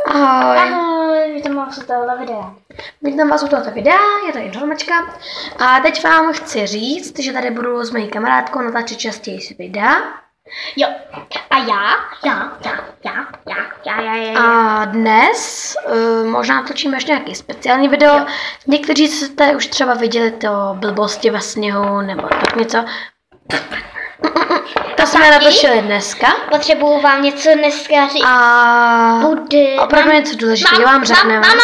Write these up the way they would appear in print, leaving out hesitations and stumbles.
Ahoj. Ahoj, vítám vás u tohoto videa. Vítám vás u tohoto videa, je to Informačka. A teď vám chci říct, že tady budu s mojí kamarádkou natáčet častěji videa. Jo, a já. A dnes možná točíme ještě nějaký speciální video. Jo. Někteří jste už třeba viděli to blbosti ve sněhu nebo tak něco. To jsme natočili dneska. Potřebuju vám něco dneska říct. A opravdu něco důležitého vám řekneme. Mám 10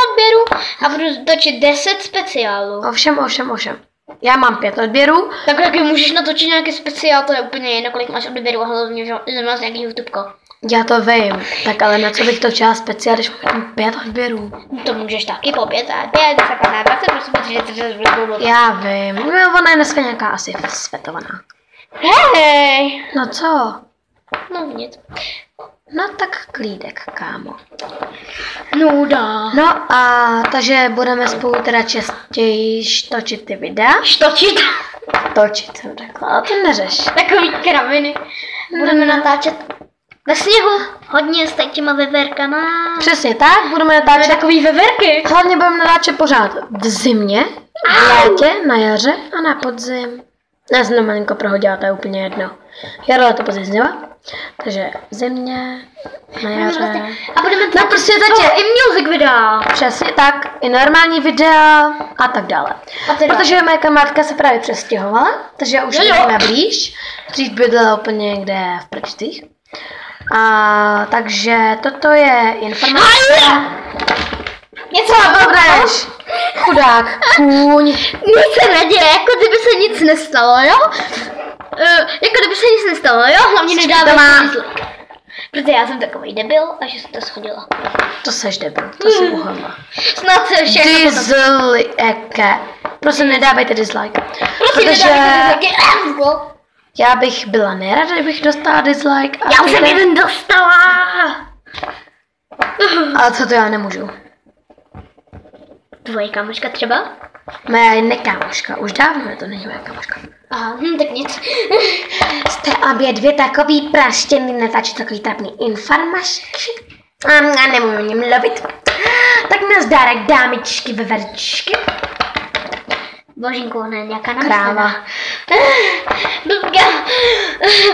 odběrů a budu točit 10 speciálů. Ovšem. Já mám 5 odběrů. Tak taky můžeš natočit nějaký speciál, to je úplně jedno, kolik máš odběrů a hlavně, že máš nějaký YouTubeko. Já to vím, tak ale na co bych točila speciál, když mám 5 odběrů? To můžeš taky po 5 a 5, tak na 20, protože já vím, no, ona je dneska nějaká asi světovaná. Hej! No co? No nic. No tak klídek, kámo. Nuda. No a takže budeme spolu teda častěji točit ty videa. Točit jsem řekla, ale to neřeš. Takový kraviny. Budeme natáčet ve sněhu, hodně s těma veverkama. Přesně tak, budeme natáčet takový veverky. Hlavně budeme natáčet pořád v zimě, v létě, na jaře a na podzim. Já jsem to malinko prohodila, to je úplně jedno. Jaro, leto, podzim, zima. Takže v zimě, na jaře. A budeme no prostě točit i music videa. Přesně tak, i normální videa a tak dále. Protože moje kamarádka se právě přestěhovala, takže už jdeme blíž. Dřív bydlela úplně někde v Prčtích. A takže toto je informace. Něco budeš? Chudák, kůň. Nic se neděje, jako kdyby se nic nestalo, jo? Jako kdyby se nic nestalo, jo? Hlavně nedávám dislike. Protože já jsem takový debil a že jsem to schodila. To seš debil, to si uhodla. Snad se všechno dislike. Prosím, nedávejte dislike. Protože já bych byla nerada, kdybych dostala dislike. Já už jsem jeden dostala. Ale co to já nemůžu? Tvoje kámoška třeba? Moje nekámoška, už dávno to není moje kámoška. Aha, tak nic. Jste obě dvě takový praštěný, natáčí takový trapný informačky. A nemůžu o něm mluvit. Tak nazdárek, dámičky, veverčky. Božínku, ne, nějaká kráva. Blbka.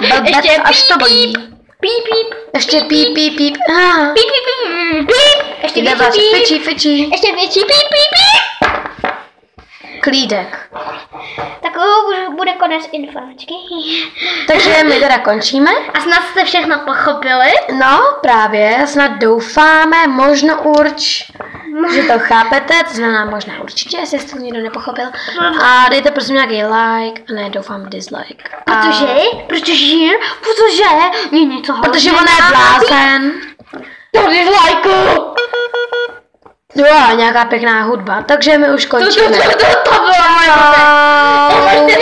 Blbec, až to bolí. Píp. Ještě píp. Píp. Ještě větší píp. Fičí. Ještě větší píp. Klídek. Tak bude konec informačky. Takže my teda končíme. A snad jste všechno pochopili. No, právě, snad doufáme, že to chápete, to znamená možná určitě, jestli jste to někdo nepochopil. A dejte prosím nějaký like, a ne, doufám dislike. Protože je něco hodně. Protože on je blázen. To dislike. Jo, nějaká pěkná hudba, takže my už končíme. To bylo moje.